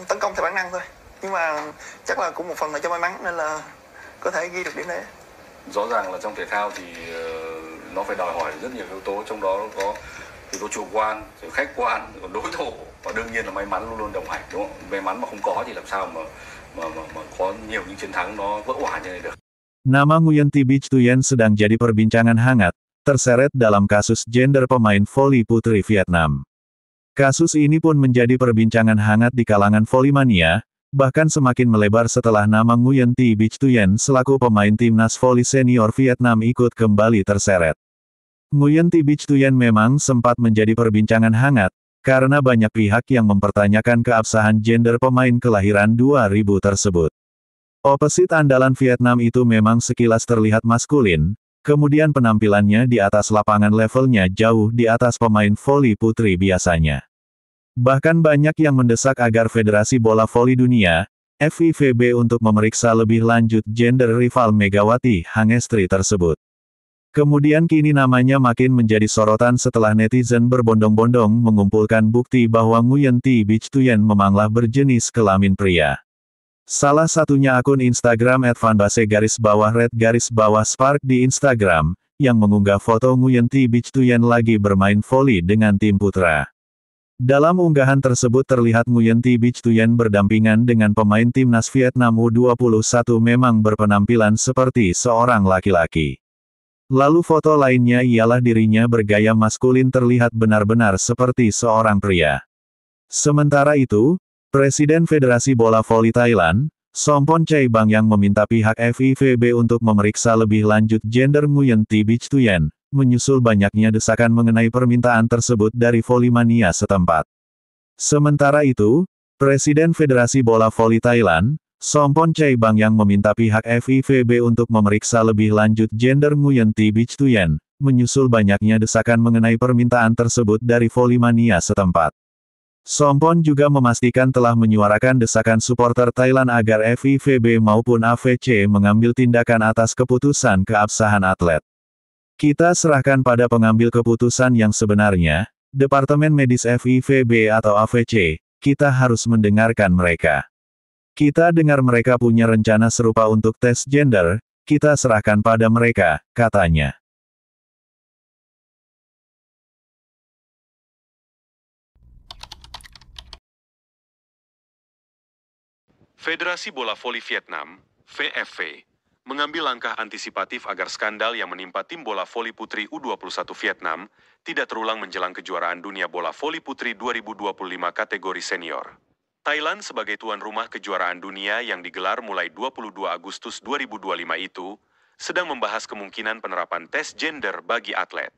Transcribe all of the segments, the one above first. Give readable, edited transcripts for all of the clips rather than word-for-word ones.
Tấn công theo bản năng thôi, nhưng mà chắc là cũng một phần là cho may mắn nên là có thể ghi được điểm đấy. Rõ ràng là trong thể thao thì nó phải đòi hỏi rất nhiều yếu tố, trong đó có yếu tố chủ quan, rồi khách quan, còn đối thủ, và đương nhiên là may mắn luôn luôn đồng hành, đúng không? May mắn mà không có thì làm sao mà có nhiều những chiến thắng nó vỡ òa như này được. Nama Nguyen Thi Bich Thuyen sedang jadi perbincangan hangat, terseret dalam kasus gender pemain voli putri Vietnam. Kasus ini pun menjadi perbincangan hangat di kalangan volley-mania, bahkan semakin melebar setelah nama Nguyen Thi Bich Thuyen selaku pemain timnas voli senior Vietnam ikut kembali terseret. Nguyen Thi Bich Thuyen memang sempat menjadi perbincangan hangat, karena banyak pihak yang mempertanyakan keabsahan gender pemain kelahiran 2000 tersebut. Opposite andalan Vietnam itu memang sekilas terlihat maskulin, kemudian penampilannya di atas lapangan levelnya jauh di atas pemain voli putri biasanya. Bahkan banyak yang mendesak agar Federasi Bola Voli Dunia, FIVB untuk memeriksa lebih lanjut gender rival Megawati Hangestri tersebut. Kemudian kini namanya makin menjadi sorotan setelah netizen berbondong-bondong mengumpulkan bukti bahwa Nguyen Thi Bich Thuyen memanglah berjenis kelamin pria. Salah satunya akun Instagram @fanbase_red_spark di Instagram, yang mengunggah foto Nguyen Thi Bich Thuyen lagi bermain voli dengan tim putra. Dalam unggahan tersebut terlihat Nguyen Thi Bich Thuyen berdampingan dengan pemain timnas Vietnam U21 memang berpenampilan seperti seorang laki-laki. Lalu foto lainnya ialah dirinya bergaya maskulin terlihat benar-benar seperti seorang pria. Sementara itu, Presiden Federasi Bola Voli Thailand, Sompon Chai Bangyang meminta pihak FIVB untuk memeriksa lebih lanjut gender Nguyen Thi Bich Thuyen, menyusul banyaknya desakan mengenai permintaan tersebut dari volley-mania setempat. Sementara itu, Presiden Federasi Bola Voli Thailand, Sompon Chai Bangyang meminta pihak FIVB untuk memeriksa lebih lanjut gender Nguyen Thi Bich Thuyen, menyusul banyaknya desakan mengenai permintaan tersebut dari volley-mania setempat. Sompon juga memastikan telah menyuarakan desakan supporter Thailand agar FIVB maupun AVC mengambil tindakan atas keputusan keabsahan atlet. Kita serahkan pada pengambil keputusan yang sebenarnya, Departemen Medis FIVB atau AVC, kita harus mendengarkan mereka. Kita dengar mereka punya rencana serupa untuk tes gender, kita serahkan pada mereka, katanya. Federasi Bola Voli Vietnam, VFV, mengambil langkah antisipatif agar skandal yang menimpa tim bola voli putri U21 Vietnam tidak terulang menjelang kejuaraan dunia bola voli putri 2025 kategori senior. Thailand sebagai tuan rumah kejuaraan dunia yang digelar mulai 22 Agustus 2025 itu, sedang membahas kemungkinan penerapan tes gender bagi atlet.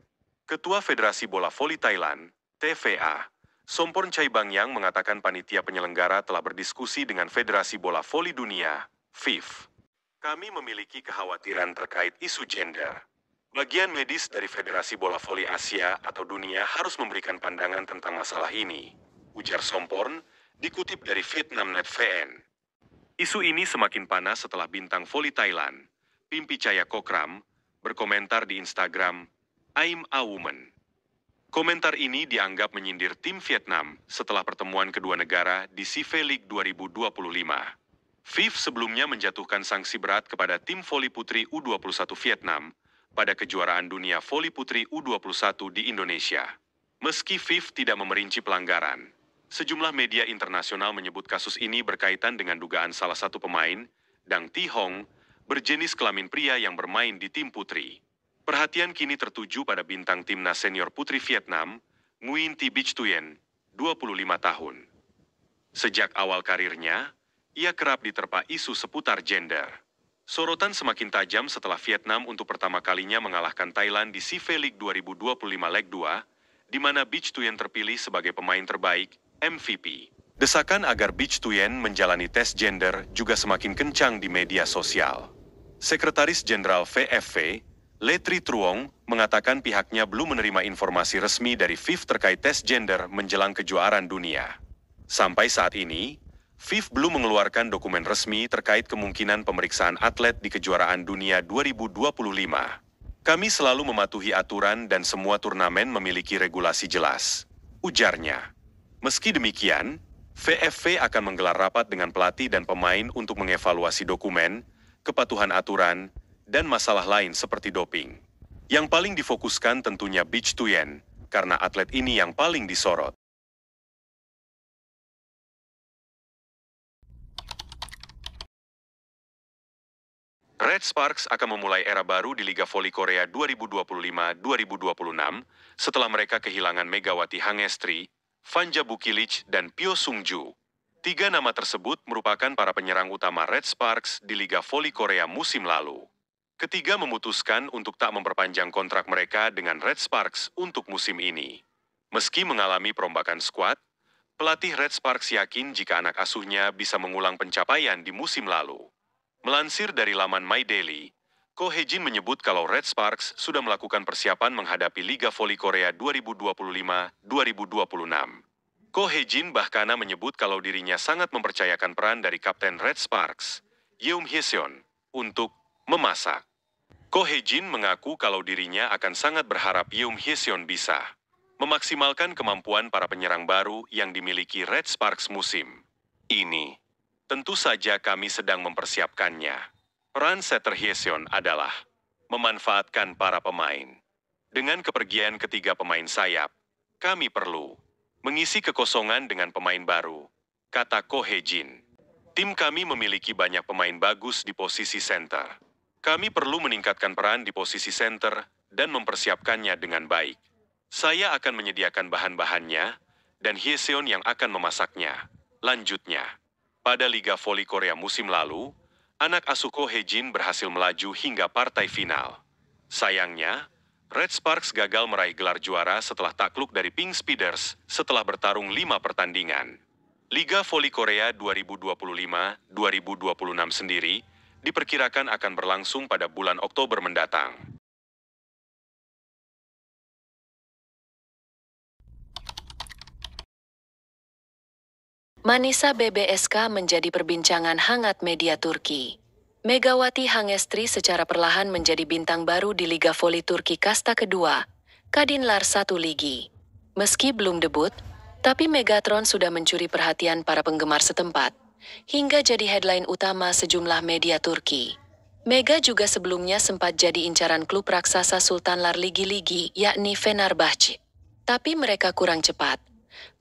Ketua Federasi Bola Voli Thailand, TVA, Sompon Chai Bangyang mengatakan panitia penyelenggara telah berdiskusi dengan Federasi Bola Voli Dunia, FIF. Kami memiliki kekhawatiran terkait isu gender. Bagian medis dari Federasi Bola Voli Asia atau Dunia harus memberikan pandangan tentang masalah ini, ujar Sompon, dikutip dari Vietnamnet VN. Isu ini semakin panas setelah bintang voli Thailand, Pimpichaya Kokram, berkomentar di Instagram, I'm a woman. Komentar ini dianggap menyindir tim Vietnam setelah pertemuan kedua negara di CV League 2025. FIF sebelumnya menjatuhkan sanksi berat kepada tim voli putri U21 Vietnam pada kejuaraan dunia voli putri U21 di Indonesia. Meski FIF tidak memerinci pelanggaran, sejumlah media internasional menyebut kasus ini berkaitan dengan dugaan salah satu pemain, Dang Thi Hong, berjenis kelamin pria yang bermain di tim putri. Perhatian kini tertuju pada bintang timnas senior putri Vietnam, Nguyen Thi Bich Thuyen, 25 tahun. Sejak awal karirnya, ia kerap diterpa isu seputar gender. Sorotan semakin tajam setelah Vietnam untuk pertama kalinya mengalahkan Thailand di CV League 2025 Leg 2, di mana Bich Thuyen terpilih sebagai pemain terbaik, MVP. Desakan agar Bich Thuyen menjalani tes gender juga semakin kencang di media sosial. Sekretaris Jenderal VFV, Le Tri Truong, mengatakan pihaknya belum menerima informasi resmi dari FIF terkait tes gender menjelang kejuaraan dunia. Sampai saat ini, FIF belum mengeluarkan dokumen resmi terkait kemungkinan pemeriksaan atlet di kejuaraan dunia 2025. Kami selalu mematuhi aturan dan semua turnamen memiliki regulasi jelas, ujarnya. Meski demikian, VFV akan menggelar rapat dengan pelatih dan pemain untuk mengevaluasi dokumen, kepatuhan aturan, dan masalah lain seperti doping. Yang paling difokuskan tentunya Beach Tuyen, karena atlet ini yang paling disorot. Red Sparks akan memulai era baru di Liga Voli Korea 2025-2026 setelah mereka kehilangan Megawati Hangestri, Vanja Bukilic, dan Pyo Sung-ju. 3 nama tersebut merupakan para penyerang utama Red Sparks di Liga Voli Korea musim lalu. Ketiga memutuskan untuk tak memperpanjang kontrak mereka dengan Red Sparks untuk musim ini. Meski mengalami perombakan skuad, pelatih Red Sparks yakin jika anak asuhnya bisa mengulang pencapaian di musim lalu. Melansir dari laman My Daily, Ko Hye-jin menyebut kalau Red Sparks sudah melakukan persiapan menghadapi Liga Voli Korea 2025-2026. Ko Hye-jin bahkan menyebut kalau dirinya sangat mempercayakan peran dari Kapten Red Sparks, Yeom Hye-seon, untuk memasak. Ko Hye-jin mengaku kalau dirinya akan sangat berharap Yeom Hye-seon bisa memaksimalkan kemampuan para penyerang baru yang dimiliki Red Sparks musim ini. Tentu saja kami sedang mempersiapkannya. Peran setter Hye-seon adalah memanfaatkan para pemain. Dengan kepergian ketiga pemain sayap, kami perlu mengisi kekosongan dengan pemain baru, kata Ko Hye-jin. Tim kami memiliki banyak pemain bagus di posisi center. Kami perlu meningkatkan peran di posisi center dan mempersiapkannya dengan baik. Saya akan menyediakan bahan-bahannya, dan Hye-seon yang akan memasaknya. Lanjutnya, pada Liga Voli Korea musim lalu, anak asuh Ko Hye-jin berhasil melaju hingga partai final. Sayangnya, Red Sparks gagal meraih gelar juara setelah takluk dari Pink Speeders setelah bertarung 5 pertandingan. Liga Voli Korea 2025-2026 sendiri diperkirakan akan berlangsung pada bulan Oktober mendatang. Manisa BBSK menjadi perbincangan hangat media Turki. Megawati Hangestri secara perlahan menjadi bintang baru di Liga Voli Turki kasta kedua, Kadinlar 1 Ligi. Meski belum debut, tapi Megatron sudah mencuri perhatian para penggemar setempat, hingga jadi headline utama sejumlah media Turki. Mega juga sebelumnya sempat jadi incaran klub raksasa Sultanlar Ligi-Ligi yakni Fenerbahce. Tapi mereka kurang cepat.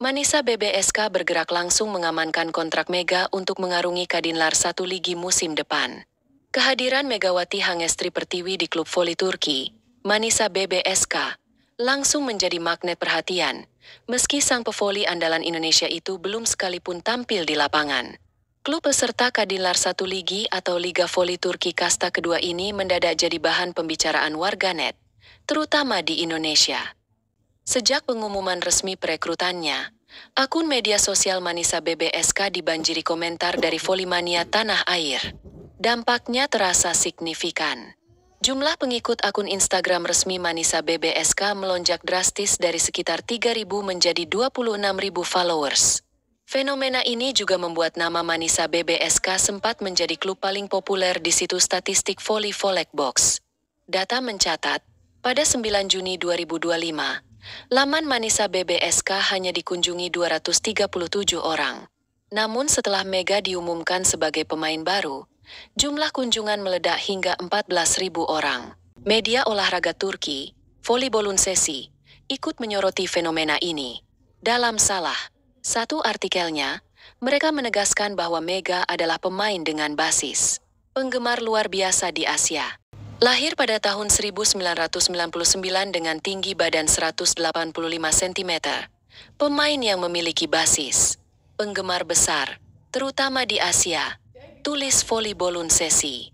Manisa BBSK bergerak langsung mengamankan kontrak Mega untuk mengarungi Kadinlar 1 Ligi musim depan. Kehadiran Megawati Hangestri Pertiwi di klub voli Turki, Manisa BBSK, langsung menjadi magnet perhatian, meski sang pevoli andalan Indonesia itu belum sekalipun tampil di lapangan. Klub peserta Kadinlar 1 Ligi atau Liga Voli Turki kasta kedua ini mendadak jadi bahan pembicaraan warganet, terutama di Indonesia. Sejak pengumuman resmi perekrutannya, akun media sosial Manisa BBSK dibanjiri komentar dari volimania tanah air. Dampaknya terasa signifikan. Jumlah pengikut akun Instagram resmi Manisa BBSK melonjak drastis dari sekitar 3.000 menjadi 26.000 followers. Fenomena ini juga membuat nama Manisa BBSK sempat menjadi klub paling populer di situs statistik voli Volekbox. Data mencatat, pada 9 Juni 2025, laman Manisa BBSK hanya dikunjungi 237 orang. Namun setelah Mega diumumkan sebagai pemain baru, jumlah kunjungan meledak hingga 14.000 orang. Media olahraga Turki, Volleyballun Sesi, ikut menyoroti fenomena ini. Dalam salah satu artikelnya, mereka menegaskan bahwa Mega adalah pemain dengan basis penggemar luar biasa di Asia. Lahir pada tahun 1999 dengan tinggi badan 185 cm, pemain yang memiliki basis penggemar besar, terutama di Asia, tulis Volleyballun Sesi.